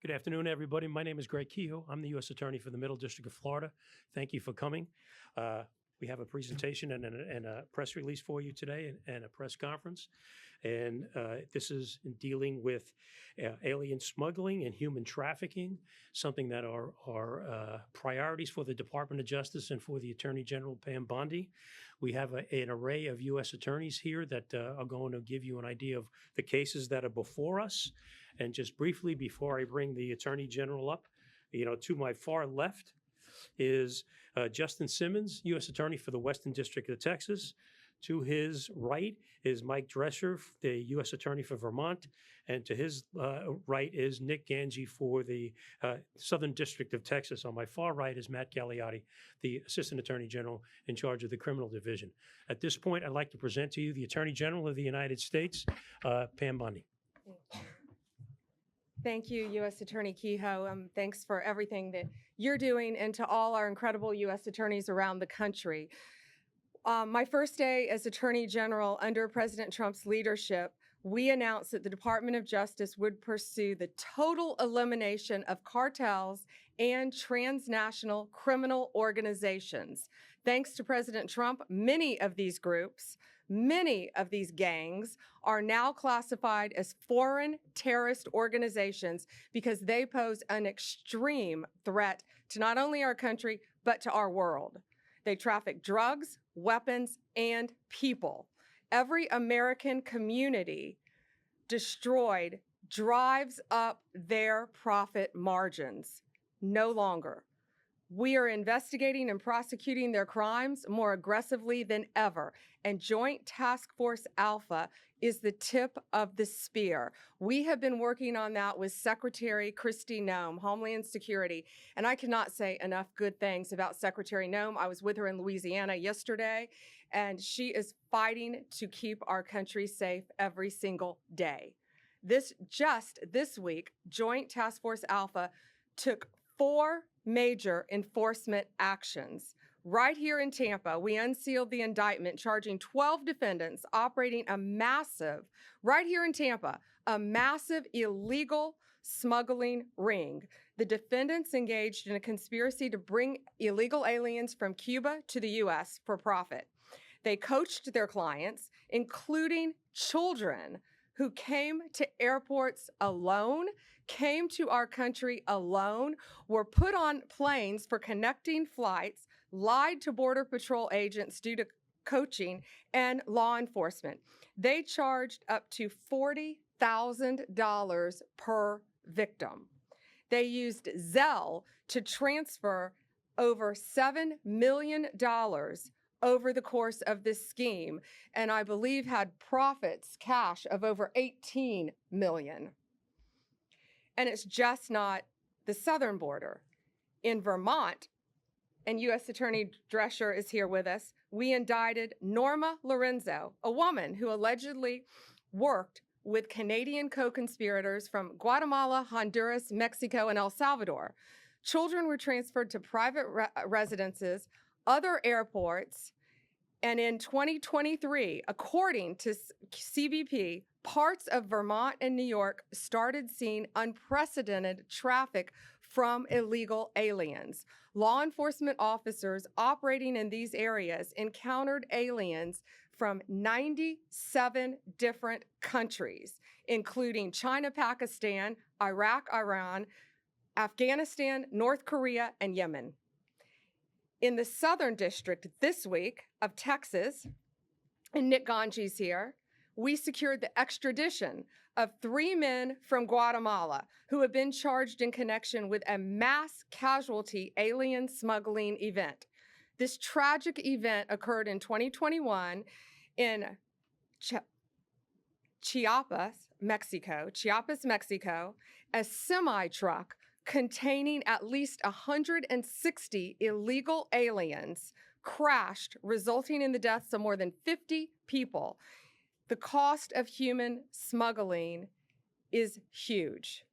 Good afternoon, everybody. My name is Greg Kehoe. I'm the U.S. Attorney for the Middle District of Florida. Thank you for coming. We have a presentation and a press release for you today and a press conference. And this is in dealing with alien smuggling and human trafficking, something that are priorities for the Department of Justice and for the Attorney General, Pam Bondi. We have an array of U.S. attorneys here that are going to give you an idea of the cases that are before us. And just briefly, before I bring the Attorney General up, to my far left is Justin Simmons, U.S. Attorney for the Western District of Texas. To his right is Mike Drescher, the U.S. Attorney for Vermont. And to his right is Nick Ganji for the Southern District of Texas. On my far right is Matt Gagliotti, the Assistant Attorney General in charge of the Criminal Division. At this point, I'd like to present to you the Attorney General of the United States, Pam Bondi. Thank you, U.S. Attorney Kehoe. Thanks for everything that you're doing, and to all our incredible U.S. attorneys around the country. My first day as Attorney General under President Trump's leadership, we announced that the Department of Justice would pursue the total elimination of cartels and transnational criminal organizations. Thanks to President Trump, many of these groups, many of these gangs are now classified as foreign terrorist organizations because they pose an extreme threat to not only our country, but to our world. They traffic drugs, weapons, and people. Every American community destroyed drives up their profit margins. No longer. We are investigating and prosecuting their crimes more aggressively than ever. And Joint Task Force Alpha is the tip of the spear. We have been working on that with Secretary Kristi Noem, Homeland Security. And I cannot say enough good things about Secretary Noem. I was with her in Louisiana yesterday, and she is fighting to keep our country safe every single day. Just this week, Joint Task Force Alpha took 4 major enforcement actions. Right here in Tampa, we unsealed the indictment charging 12 defendants operating right here in Tampa, a massive illegal smuggling ring. The defendants engaged in a conspiracy to bring illegal aliens from Cuba to the U.S. for profit. They coached their clients, including children, who came to airports alone, came to our country alone, were put on planes for connecting flights, lied to Border Patrol agents due to coaching, and law enforcement. They charged up to $40,000 per victim. They used Zelle to transfer over $7 million over the course of this scheme, and I believe had profits, cash of over $18 million. And it's just not the southern border. In Vermont, and U.S. Attorney Drescher is here with us, we indicted Norma Lorenzo, a woman who allegedly worked with Canadian co-conspirators from Guatemala, Honduras, Mexico, and El Salvador. Children were transferred to private residences, other airports, and in 2023, according to CBP, parts of Vermont and New York started seeing unprecedented traffic from illegal aliens. Law enforcement officers operating in these areas encountered aliens from 97 different countries, including China, Pakistan, Iraq, Iran, Afghanistan, North Korea, and Yemen. In the Southern District this week of Texas, and Nick Ganji's here, we secured the extradition of 3 men from Guatemala who have been charged in connection with a mass casualty alien smuggling event. This tragic event occurred in 2021 in Chiapas, Mexico. A semi-truck containing at least 160 illegal aliens crashed, resulting in the deaths of more than 50 people. The cost of human smuggling is huge.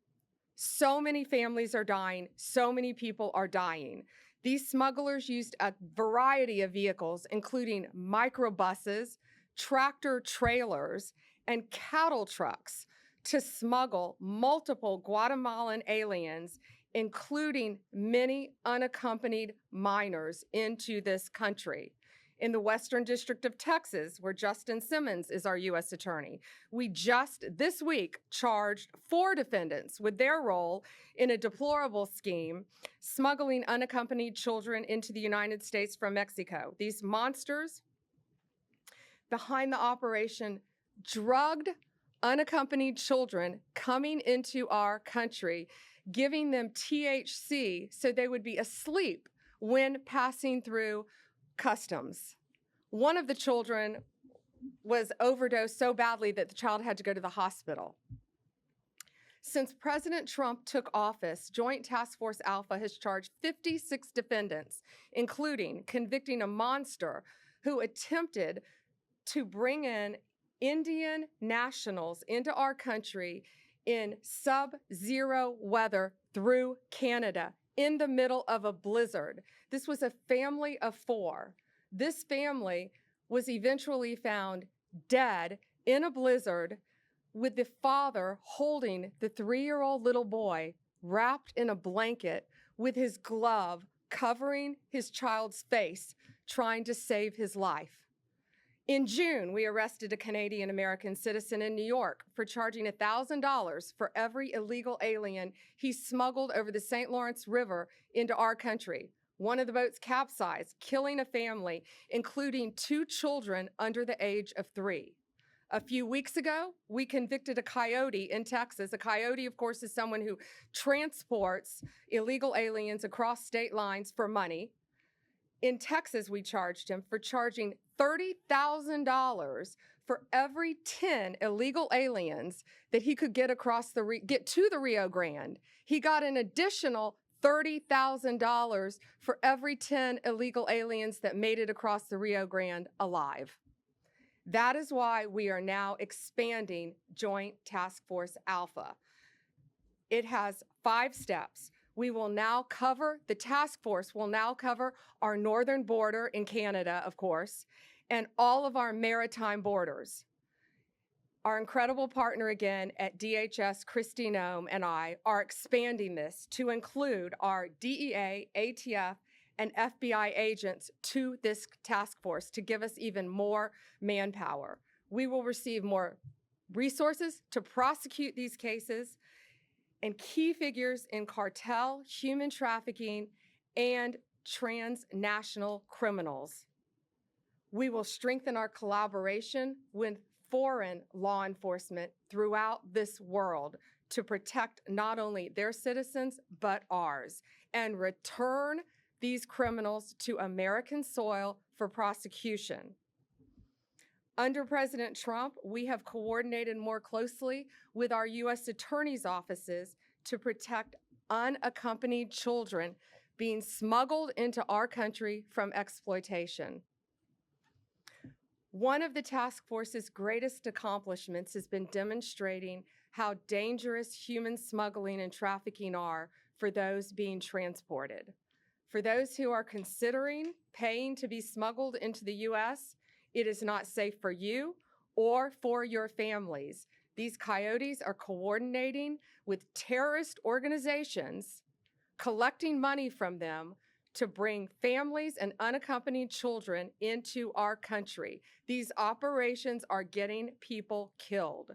So many families are dying. So many people are dying. These smugglers used a variety of vehicles, including microbuses, tractor trailers, and cattle trucks to smuggle multiple Guatemalan aliens, including many unaccompanied minors, into this country. In the Western District of Texas, where Justin Simmons is our U.S. attorney, we just this week charged 4 defendants with their role in a deplorable scheme smuggling unaccompanied children into the United States from Mexico. These monsters behind the operation drugged unaccompanied children coming into our country, giving them THC so they would be asleep when passing through customs. One of the children was overdosed so badly that the child had to go to the hospital. Since President Trump took office, Joint Task Force Alpha has charged 56 defendants, including convicting a monster who attempted to bring in Indian nationals into our country in sub-zero weather through Canada in the middle of a blizzard. This was a family of 4. This family was eventually found dead in a blizzard with the father holding the 3-year-old little boy wrapped in a blanket with his glove covering his child's face, trying to save his life. In June, we arrested a Canadian-American citizen in New York for charging $1,000 for every illegal alien he smuggled over the St. Lawrence River into our country. One of the boats capsized, killing a family, including 2 children under the age of 3. A few weeks ago, we convicted a coyote in Texas. A coyote, of course, is someone who transports illegal aliens across state lines for money. In Texas, we charged him for charging $30,000 for every 10 illegal aliens that he could get get to the Rio Grande. He got an additional $30,000 for every 10 illegal aliens that made it across the Rio Grande alive. That is why we are now expanding Joint Task Force Alpha. It has 5 steps. We will now cover, the task force will now cover our northern border in Canada, of course, and all of our maritime borders. Our incredible partner again at DHS, Christy Nome, and I are expanding this to include our DEA, ATF, and FBI agents to this task force to give us even more manpower. We will receive more resources to prosecute these cases and key figures in cartel, human trafficking, and transnational criminals. We will strengthen our collaboration with foreign law enforcement throughout this world to protect not only their citizens, but ours, and return these criminals to American soil for prosecution. Under President Trump, we have coordinated more closely with our U.S. attorneys' offices to protect unaccompanied children being smuggled into our country from exploitation. One of the task force's greatest accomplishments has been demonstrating how dangerous human smuggling and trafficking are for those being transported. For those who are considering paying to be smuggled into the U.S., it is not safe for you or for your families. These coyotes are coordinating with terrorist organizations, collecting money from them to bring families and unaccompanied children into our country. These operations are getting people killed.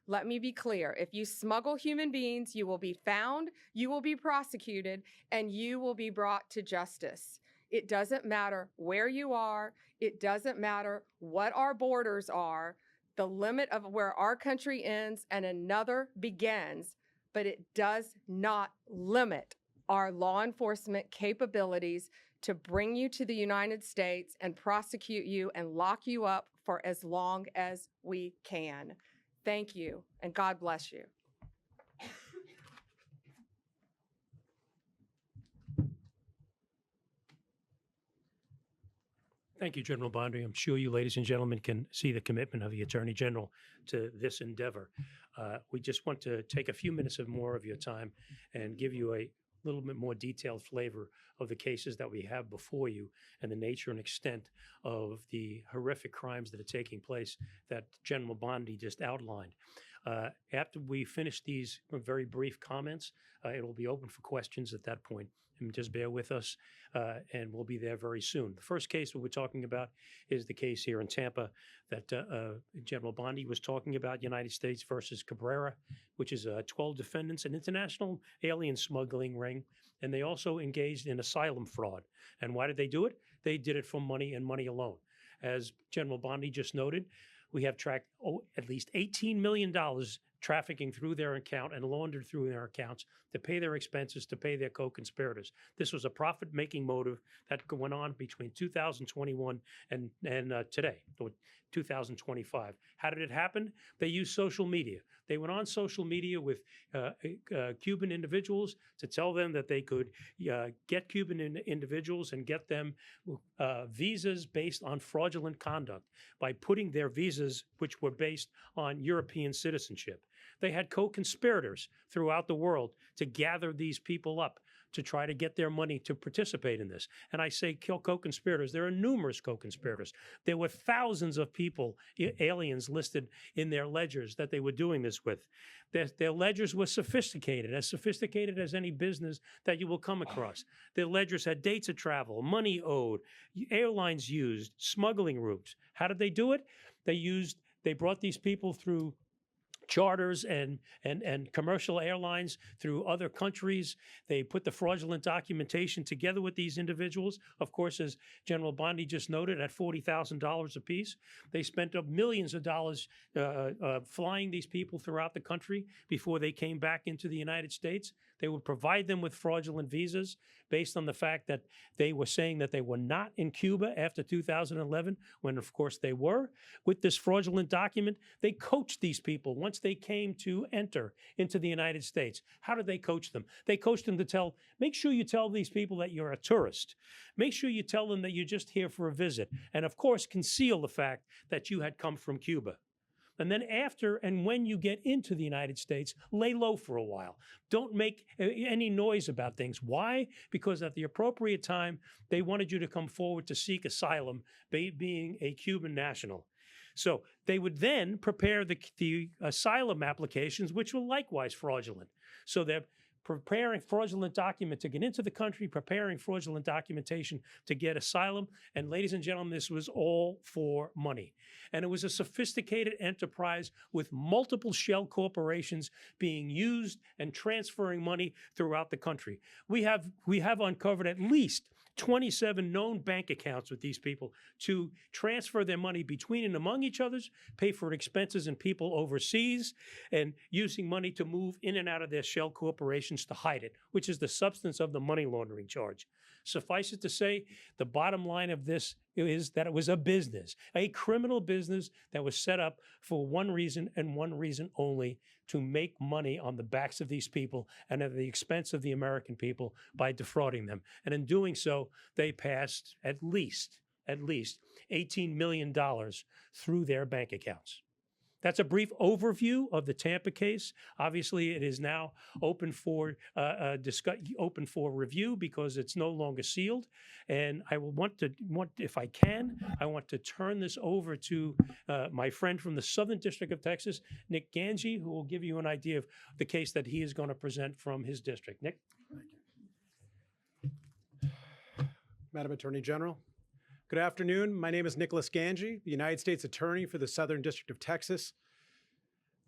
Let me be clear, if you smuggle human beings, you will be found, you will be prosecuted, and you will be brought to justice. It doesn't matter where you are, it doesn't matter what our borders are, the limit of where our country ends and another begins, but it does not limit our law enforcement capabilities to bring you to the United States and prosecute you and lock you up for as long as we can. Thank you, and God bless you. Thank you, General Bondi. I'm sure you, ladies and gentlemen, can see the commitment of the Attorney General to this endeavor. We just want to take a few minutes of more of your time and give you a little bit more detailed flavor of the cases that we have before you and the nature and extent of the horrific crimes that are taking place that General Bondi just outlined. After we finish these very brief comments, it will be open for questions at that point. And just bear with us, and we'll be there very soon. The first case that we're talking about is the case here in Tampa that General Bondi was talking about, United States versus Cabrera, which is 12 defendants, an international alien smuggling ring, and they also engaged in asylum fraud. And why did they do it? They did it for money and money alone. As General Bondi just noted, we have tracked at least $18 million trafficking through their account and laundered through their accounts to pay their expenses, to pay their co-conspirators. This was a profit-making motive that went on between 2021 and today, 2025. How did it happen? They used social media. They went on social media with Cuban individuals to tell them that they could get Cuban individuals and get them visas based on fraudulent conduct by putting their visas, which were based on European citizenship. They had co-conspirators throughout the world to gather these people up to try to get their money to participate in this. And I say co-conspirators. There are numerous co-conspirators. There were thousands of people, aliens listed in their ledgers that they were doing this with. Their ledgers were sophisticated as any business that you will come across. Their ledgers had dates of travel, money owed, airlines used, smuggling routes. How did they do it? They brought these people through charters and commercial airlines through other countries. They put the fraudulent documentation together with these individuals. Of course, as General Bondi just noted, at $40,000 apiece. They spent up millions of dollars flying these people throughout the country before they came back into the United States. They would provide them with fraudulent visas based on the fact that they were saying that they were not in Cuba after 2011, when of course they were. With this fraudulent document, they coached these people once they came to enter into the United States. How did they coach them? They coached them to make sure you tell these people that you're a tourist. Make sure you tell them that you're just here for a visit. And of course, conceal the fact that you had come from Cuba. And then after and when you get into the United States, lay low for a while. Don't make any noise about things. Why? Because at the appropriate time, they wanted you to come forward to seek asylum, being a Cuban national. So they would then prepare the asylum applications, which were likewise fraudulent. So they're preparing fraudulent document to get into the country, preparing fraudulent documentation to get asylum. And ladies and gentlemen, this was all for money. And it was a sophisticated enterprise with multiple shell corporations being used and transferring money throughout the country. We have uncovered at least 27 known bank accounts with these people to transfer their money between and among each other's, pay for expenses and people overseas, and using money to move in and out of their shell corporations to hide it, which is the substance of the money laundering charge. Suffice it to say, the bottom line of this is that it was a business, a criminal business that was set up for one reason and one reason only: to make money on the backs of these people and at the expense of the American people by defrauding them. And in doing so, they passed at least $18 million through their bank accounts. That's a brief overview of the Tampa case. Obviously, it is now open for review because it's no longer sealed. And I will if I can, I want to turn this over to my friend from the Southern District of Texas, Nick Ganji, who will give you an idea of the case that he is going to present from his district. Nick? Thank you. Madam Attorney General, good afternoon. My name is Nicholas Ganji, the United States Attorney for the Southern District of Texas.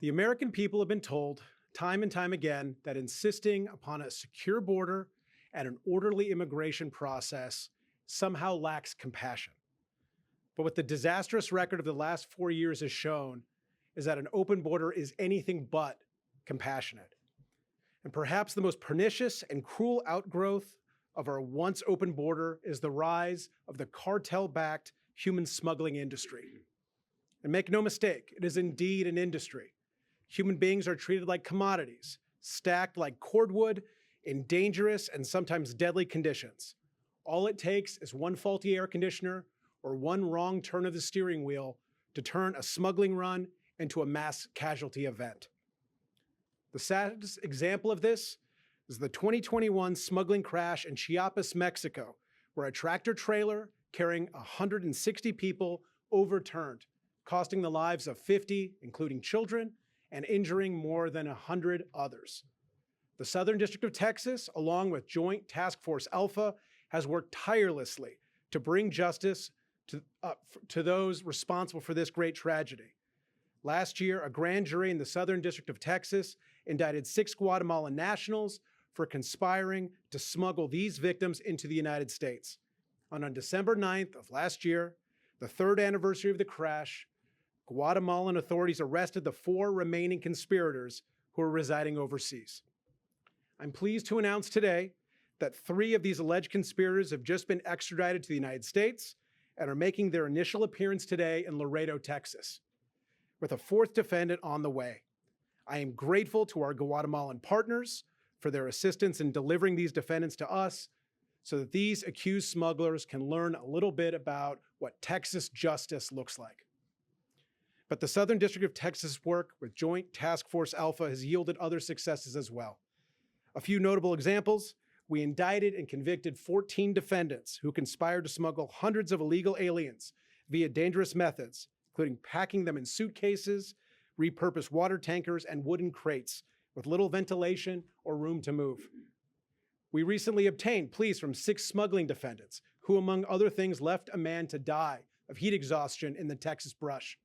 The American people have been told time and time again that insisting upon a secure border and an orderly immigration process somehow lacks compassion. But what the disastrous record of the last 4 years has shown is that an open border is anything but compassionate. And perhaps the most pernicious and cruel outgrowth of our once open border is the rise of the cartel-backed human smuggling industry. And make no mistake, it is indeed an industry. Human beings are treated like commodities, stacked like cordwood in dangerous and sometimes deadly conditions. All it takes is one faulty air conditioner or one wrong turn of the steering wheel to turn a smuggling run into a mass casualty event. The saddest example of this is the 2021 smuggling crash in Chiapas, Mexico, where a tractor trailer carrying 160 people overturned, costing the lives of 50, including children, and injuring more than 100 others. The Southern District of Texas, along with Joint Task Force Alpha, has worked tirelessly to bring justice to those responsible for this great tragedy. Last year, a grand jury in the Southern District of Texas indicted 6 Guatemalan nationals for conspiring to smuggle these victims into the United States. And on December 9th of last year, the 3rd anniversary of the crash, Guatemalan authorities arrested the 4 remaining conspirators who were residing overseas. I'm pleased to announce today that 3 of these alleged conspirators have just been extradited to the United States and are making their initial appearance today in Laredo, Texas, with a 4th defendant on the way. I am grateful to our Guatemalan partners for their assistance in delivering these defendants to us so that these accused smugglers can learn a little bit about what Texas justice looks like. But the Southern District of Texas work with Joint Task Force Alpha has yielded other successes as well. A few notable examples: we indicted and convicted 14 defendants who conspired to smuggle hundreds of illegal aliens via dangerous methods, including packing them in suitcases, repurposed water tankers, and wooden crates with little ventilation or room to move. We recently obtained pleas from 6 smuggling defendants who, among other things, left a man to die of heat exhaustion in the Texas brush.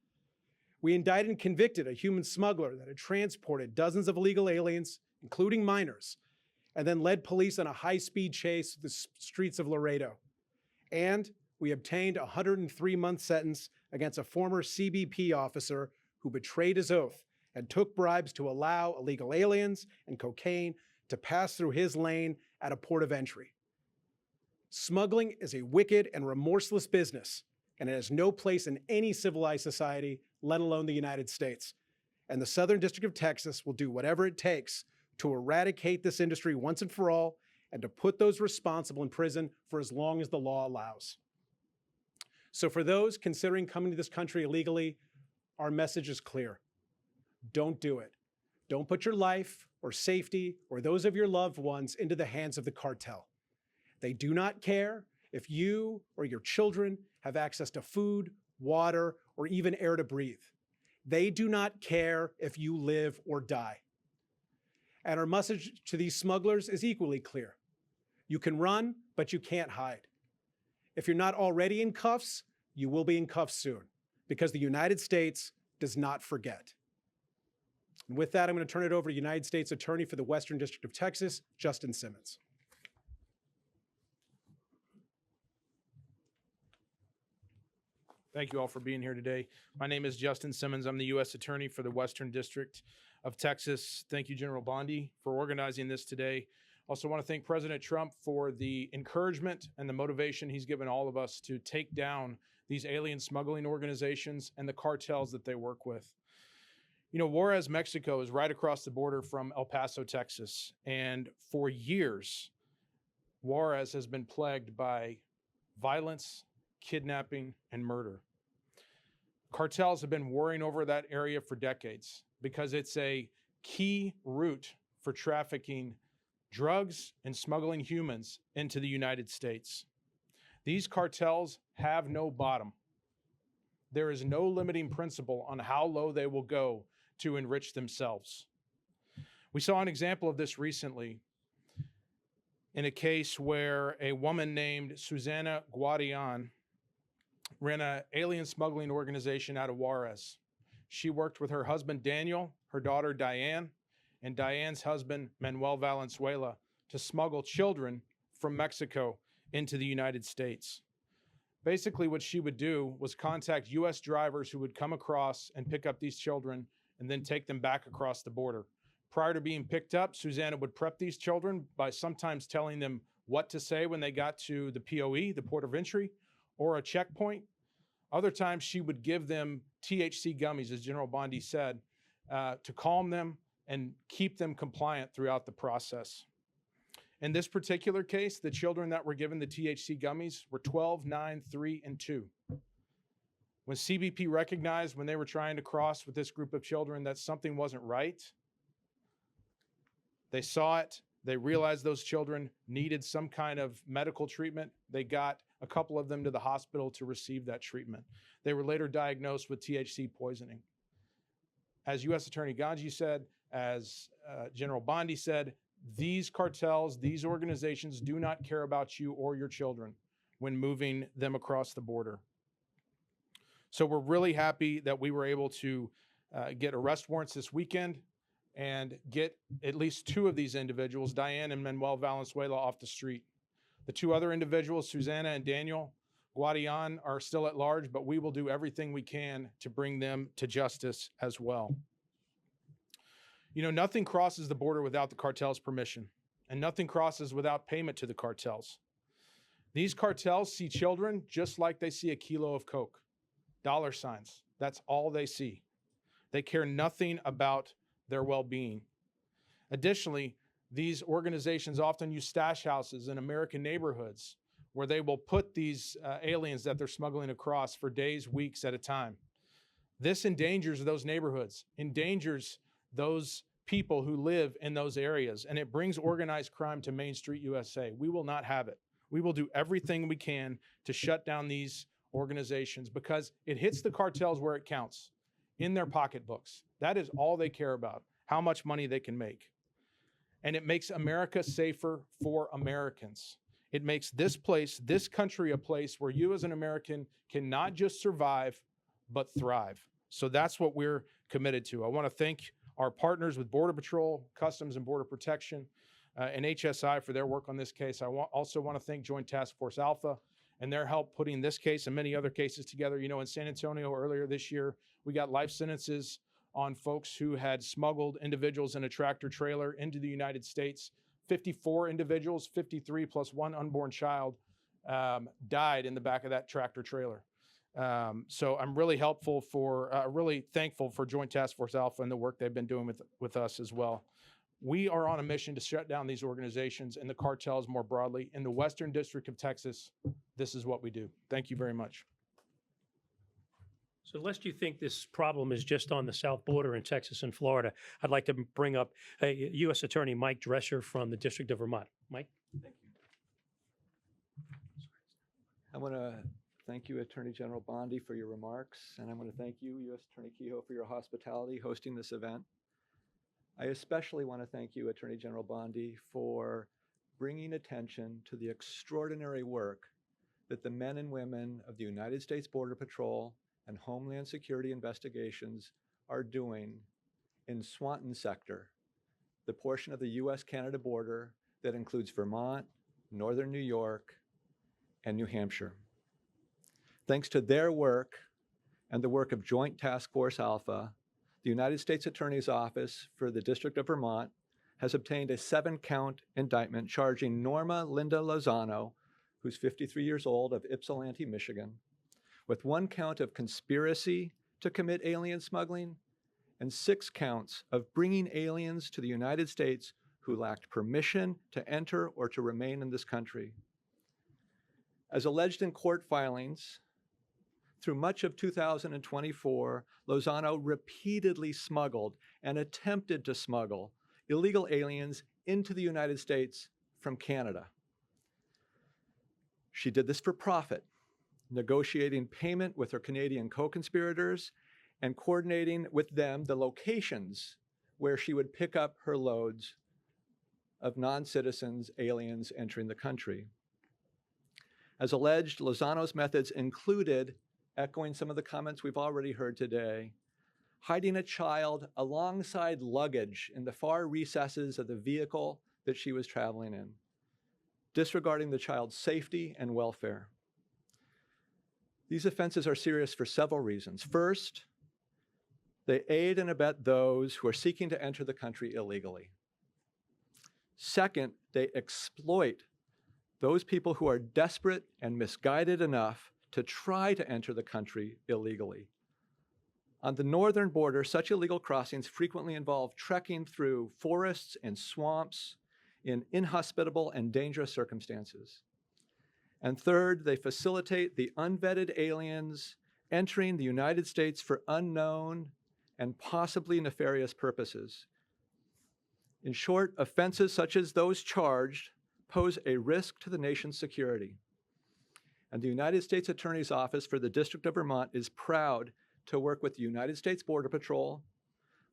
We indicted and convicted a human smuggler that had transported dozens of illegal aliens, including minors, and then led police on a high-speed chase through the streets of Laredo. And we obtained a 103-month sentence against a former CBP officer who betrayed his oath and took bribes to allow illegal aliens and cocaine to pass through his lane at a port of entry. Smuggling is a wicked and remorseless business, and it has no place in any civilized society, let alone the United States. And the Southern District of Texas will do whatever it takes to eradicate this industry once and for all, and to put those responsible in prison for as long as the law allows. So for those considering coming to this country illegally, our message is clear. Don't do it. Don't put your life or safety or those of your loved ones into the hands of the cartel. They do not care if you or your children have access to food, water, or even air to breathe. They do not care if you live or die. And our message to these smugglers is equally clear. You can run, but you can't hide. If you're not already in cuffs, you will be in cuffs soon, because the United States does not forget. And with that, I'm going to turn it over to United States Attorney for the Western District of Texas, Justin Simmons. Thank you all for being here today. My name is Justin Simmons. I'm the U.S. Attorney for the Western District of Texas. Thank you, General Bondi, for organizing this today. Also want to thank President Trump for the encouragement and the motivation he's given all of us to take down these alien smuggling organizations and the cartels that they work with. You know, Juarez, Mexico is right across the border from El Paso, Texas. And for years, Juarez has been plagued by violence, kidnapping, and murder. Cartels have been warring over that area for decades because it's a key route for trafficking drugs and smuggling humans into the United States. These cartels have no bottom. There is no limiting principle on how low they will go to enrich themselves. We saw an example of this recently in a case where a woman named Susana Guadian ran an alien smuggling organization out of Juarez. She worked with her husband, Daniel, her daughter, Diane, and Diane's husband, Manuel Valenzuela, to smuggle children from Mexico into the United States. Basically, what she would do was contact U.S. drivers who would come across and pick up these children and then take them back across the border. Prior to being picked up, Susanna would prep these children by sometimes telling them what to say when they got to the POE, the port of entry, or a checkpoint. Other times, she would give them THC gummies, as General Bondi said, to calm them and keep them compliant throughout the process. In this particular case, the children that were given the THC gummies were 12, 9, 3, and 2. When CBP recognized when they were trying to cross with this group of children that something wasn't right, they saw it. They realized those children needed some kind of medical treatment. They got a couple of them to the hospital to receive that treatment. They were later diagnosed with THC poisoning. as U.S. Attorney Ganji said, as General Bondi said, these cartels, these organizations do not care about you or your children when moving them across the border. So we're really happy that we were able to get arrest warrants this weekend and get at least 2 of these individuals, Diane and Manuel Valenzuela, off the street. The 2 other individuals, Susanna and Daniel Guadian, are still at large, but we will do everything we can to bring them to justice as well. You know, nothing crosses the border without the cartel's permission, and nothing crosses without payment to the cartels. These cartels see children just like they see a kilo of Coke. Dollar signs. That's all they see. They care nothing about their well-being. Additionally, these organizations often use stash houses in American neighborhoods where they will put these aliens that they're smuggling across for days, weeks at a time. This endangers those neighborhoods, endangers those people who live in those areas, and it brings organized crime to Main Street USA. We will not have it. We will do everything we can to shut down these organizations because it hits the cartels where it counts, in their pocketbooks. That is all they care about, how much money they can make. And it makes America safer for Americans. It makes this place, this country, a place where you as an American can not just survive, but thrive. So that's what we're committed to. I want to thank our partners with Border Patrol, Customs and Border Protection, and HSI for their work on this case. I also want to thank Joint Task Force Alpha and their help putting this case and many other cases together. You know, in San Antonio earlier this year, we got life sentences on folks who had smuggled individuals in a tractor trailer into the United States. 54 individuals, 53 plus 1 unborn child, died in the back of that tractor trailer. So I'm really really thankful for Joint Task Force Alpha and the work they've been doing with us as well. We are on a mission to shut down these organizations and the cartels more broadly. In the Western District of Texas, this is what we do. Thank you very much. So lest you think this problem is just on the south border in Texas and Florida, I'd like to bring up U.S. Attorney Mike Drescher from the District of Vermont. Mike? Thank you. I want to thank you, Attorney General Bondi, for your remarks, and I want to thank you, U.S. Attorney Kehoe, for your hospitality hosting this event. I especially want to thank you, Attorney General Bondi, for bringing attention to the extraordinary work that the men and women of the United States Border Patrol and Homeland Security investigations are doing in Swanton sector, the portion of the U.S.-Canada border that includes Vermont, Northern New York, and New Hampshire. Thanks to their work and the work of Joint Task Force Alpha, the United States Attorney's Office for the District of Vermont has obtained a 7-count indictment charging Norma Linda Lozano, who's 53 years old, of Ypsilanti, Michigan, with 1 count of conspiracy to commit alien smuggling and 6 counts of bringing aliens to the United States who lacked permission to enter or to remain in this country. As alleged in court filings, through much of 2024, Lozano repeatedly smuggled and attempted to smuggle illegal aliens into the United States from Canada. She did this for profit, negotiating payment with her Canadian co-conspirators and coordinating with them the locations where she would pick up her loads of non-citizens, aliens entering the country. As alleged, Lozano's methods included, echoing some of the comments we've already heard today, hiding a child alongside luggage in the far recesses of the vehicle that she was traveling in, disregarding the child's safety and welfare. These offenses are serious for several reasons. First, they aid and abet those who are seeking to enter the country illegally. Second, they exploit those people who are desperate and misguided enough to try to enter the country illegally. On the northern border, such illegal crossings frequently involve trekking through forests and swamps in inhospitable and dangerous circumstances. And third, they facilitate the unvetted aliens entering the United States for unknown and possibly nefarious purposes. In short, offenses such as those charged pose a risk to the nation's security. And the United States Attorney's Office for the District of Vermont is proud to work with the United States Border Patrol,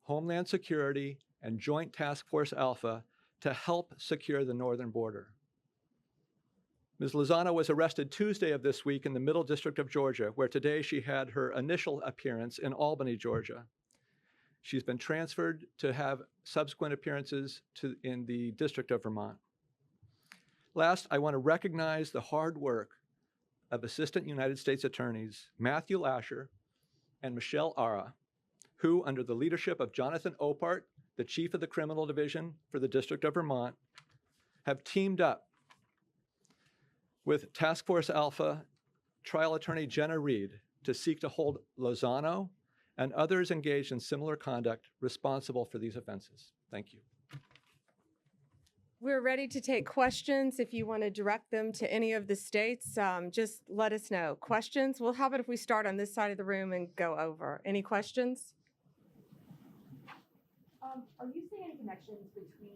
Homeland Security, and Joint Task Force Alpha to help secure the northern border. Ms. Lozano was arrested Tuesday of this week in the Middle District of Georgia, where today she had her initial appearance in Albany, Georgia. She's been transferred to have subsequent appearances in the District of Vermont. Last, I want to recognize the hard work of Assistant United States Attorneys Matthew Lasher and Michelle Ara, who, under the leadership of Jonathan Opart, the Chief of the Criminal Division for the District of Vermont, have teamed up with Task Force Alpha trial attorney Jenna Reed to seek to hold Lozano and others engaged in similar conduct responsible for these offenses. Thank you. We're ready to take questions. If you want to direct them to any of the states, just let us know. Questions? Well, how about if we start on this side of the room and go over? Any questions? Are you seeing any connections between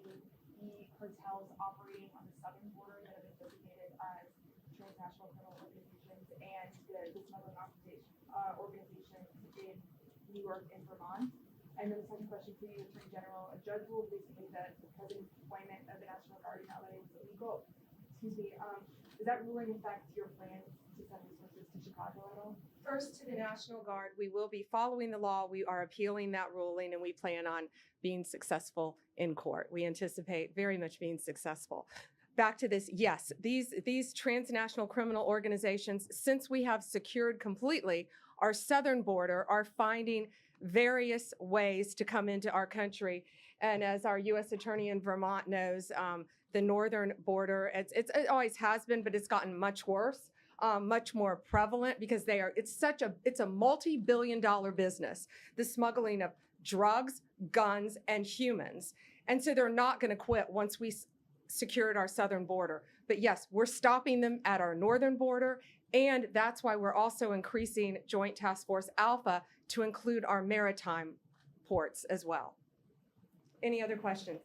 the cartels operating on the southern border that have been designated as Transnational Criminal Organizations and the smuggling organizations in New York and Vermont? And then the second question for you, Attorney General, a judge ruled recently that the president's deployment of the National Guard in LA was illegal. Does that ruling affect your plans to send resources to Chicago at all? First, to the National Guard, we will be following the law. We are appealing that ruling, and we plan on being successful in court. We anticipate very much being successful. Back to this, yes, these transnational criminal organizations, since we have secured completely our southern border, are finding various ways to come into our country. And as our U.S. Attorney in Vermont knows, the northern border, it always has been, but it's gotten much worse. Much more prevalent because it's a multi-billion-dollar business, the smuggling of drugs, guns, and humans. And so they're not going to quit once we secured our southern border. But yes, we're stopping them at our northern border, and that's why we're also increasing Joint Task Force Alpha to include our maritime ports as well. Any other questions?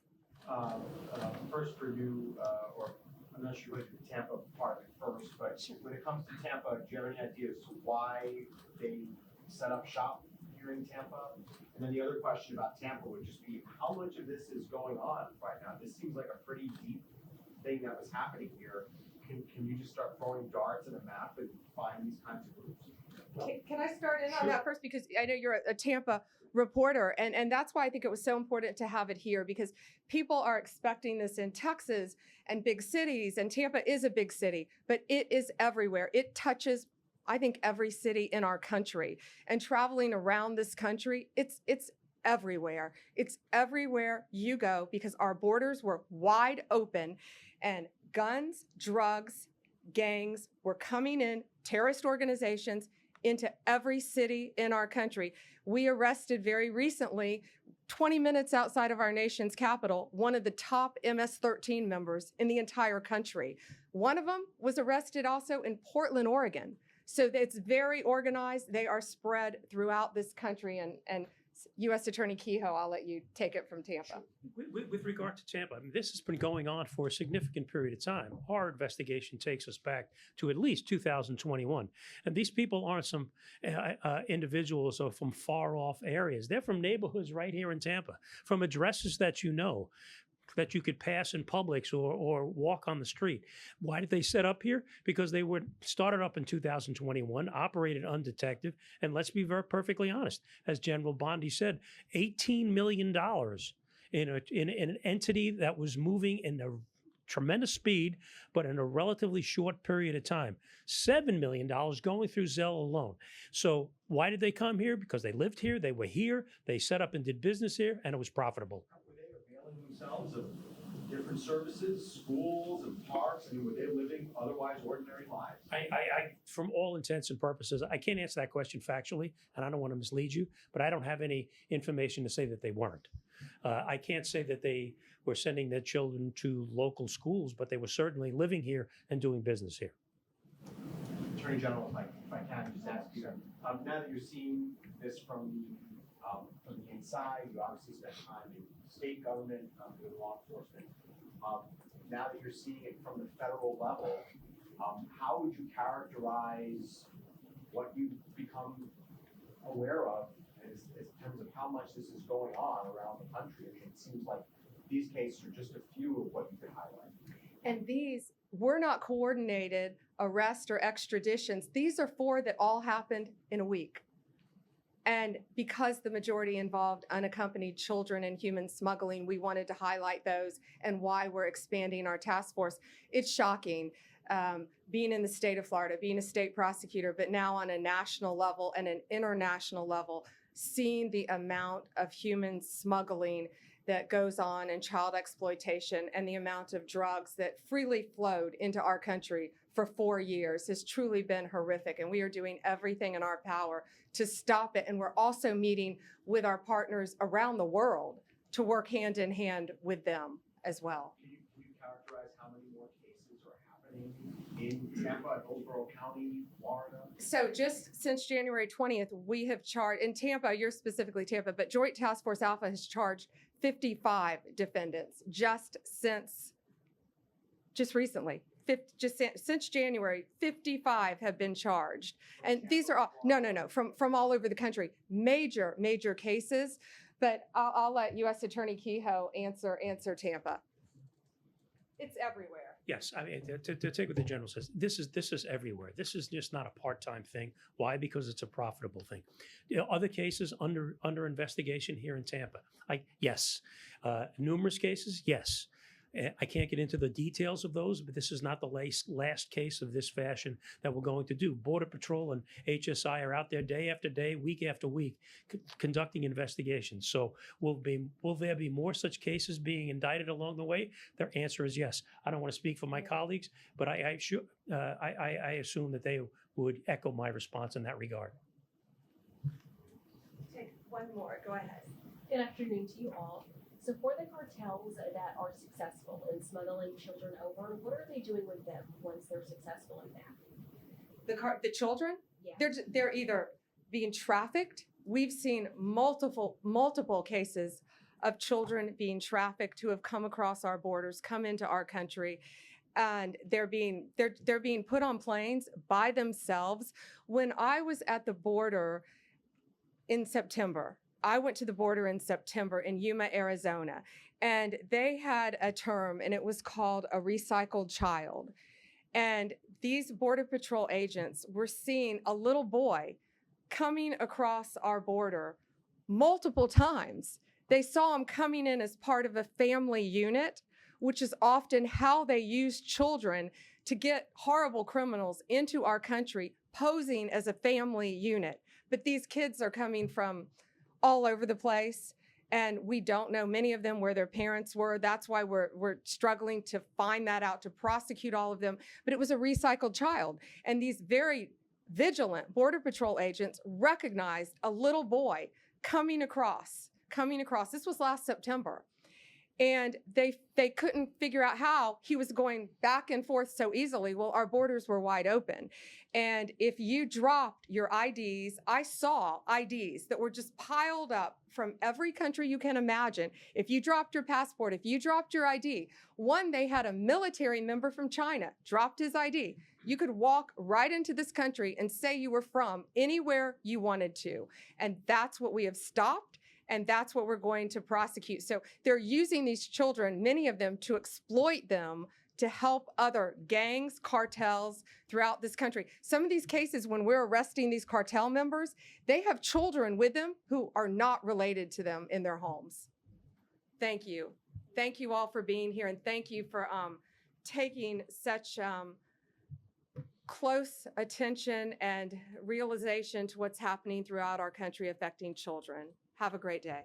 First for you, or I'm not sure what the Tampa part of it first, but when it comes to Tampa, do you have any idea as to why they set up shop here in Tampa? And then the other question about Tampa would just be, how much of this is going on right now? This seems like a pretty deep thing that was happening here. Can you just start throwing darts at a map and find these kinds of groups? Can I start in on that first? Because I know you're a Tampa reporter, and that's why I think it was so important to have it here, because people are expecting this in Texas and big cities, and Tampa is a big city, but it is everywhere. It touches, I think, every city in our country. And traveling around this country, it's everywhere. It's everywhere you go because our borders were wide open, and guns, drugs, gangs were coming in, terrorist organizations, into every city in our country. We arrested very recently, 20 minutes outside of our nation's capital, one of the top MS-13 members in the entire country. One of them was arrested also in Portland, Oregon. So it's very organized. They are spread throughout this country. And U.S. Attorney Kehoe, I'll let you take it from Tampa. With regard to Tampa, I mean, this has been going on for a significant period of time. Our investigation takes us back to at least 2021. And these people aren't some individuals or from far off areas. They're from neighborhoods right here in Tampa, from addresses that you know, that you could pass in Publix or walk on the street. Why did they set up here? Because they were started up in 2021, operated undetected, and let's be perfectly honest, as General Bondi said, $18 million in an entity that was moving in a tremendous speed, but in a relatively short period of time. $7 million going through Zelle alone. So why did they come here? Because they lived here, they were here, they set up and did business here, and it was profitable. Themselves of different services, schools and parks? I mean, were they living otherwise ordinary lives? I, from all intents and purposes, I can't answer that question factually, and I don't want to mislead you, but I don't have any information to say that they weren't. I can't say that they were sending their children to local schools, but they were certainly living here and doing business here. Attorney General, if I can just ask you, now that you're seeing this from the inside, you obviously spent time in state government, with law enforcement. Now that you're seeing it from the federal level, how would you characterize what you've become aware of and in terms of how much this is going on around the country? I mean, it seems like these cases are just a few of what you could highlight. And these were not coordinated arrests or extraditions. These are 4 that all happened in a week. And because the majority involved unaccompanied children and human smuggling, we wanted to highlight those and why we're expanding our task force. It's shocking being in the state of Florida, being a state prosecutor, but now on a national level and an international level, seeing the amount of human smuggling that goes on and child exploitation and the amount of drugs that freely flowed into our country for 4 years has truly been horrific. And we are doing everything in our power to stop it. And we're also meeting with our partners around the world to work hand in hand with them as well. Can you characterize how many more cases are happening in Tampa, Hillsborough County, Florida? So just since January 20th, we have charged, in Tampa, you're specifically Tampa, but Joint Task Force Alpha has charged 55 defendants just recently. Since January, 55 have been charged. And these are all, no, from all over the country. Major cases. But I'll let U.S. Attorney Kehoe answer Tampa. It's everywhere. Yes, I mean, to take what the general says, this is everywhere. This is just not a part-time thing. Why? Because it's a profitable thing. You know, other cases under investigation here in Tampa. Yes. Numerous cases, yes. I can't get into the details of those, but this is not the last case of this fashion that we're going to do. Border Patrol and HSI are out there day after day, week after week, conducting investigations. So will there be more such cases being indicted along the way? Their answer is yes. I don't want to speak for my colleagues, but I assume that they would echo my response in that regard. Take one more. Go ahead. Good afternoon to you all. So for the cartels that are successful in smuggling children over, what are they doing with them once they're successful in that? The children? Yeah. They're either being trafficked. We've seen multiple cases of children being trafficked who have come across our borders, come into our country, and they're being put on planes by themselves. When I was at the border in September, I went to the border in September in Yuma, Arizona, and they had a term, and it was called a recycled child. And these Border Patrol agents were seeing a little boy coming across our border multiple times. They saw him coming in as part of a family unit, which is often how they use children to get horrible criminals into our country, posing as a family unit. But these kids are coming from all over the place, and we don't know many of them where their parents were. That's why we're struggling to find that out, to prosecute all of them. But it was a recycled child, and these very vigilant Border Patrol agents recognized a little boy coming across. This was last September. And they couldn't figure out how he was going back and forth so easily. Well, our borders were wide open. And if you dropped your IDs, I saw IDs that were just piled up from every country you can imagine. If you dropped your passport, if you dropped your ID, they had a military member from China, dropped his ID. You could walk right into this country and say you were from anywhere you wanted to. And that's what we have stopped. And that's what we're going to prosecute. So they're using these children, many of them, to exploit them to help other gangs, cartels throughout this country. Some of these cases, when we're arresting these cartel members, they have children with them who are not related to them in their homes. Thank you. Thank you all for being here, and thank you for taking such close attention and realization to what's happening throughout our country affecting children. Have a great day.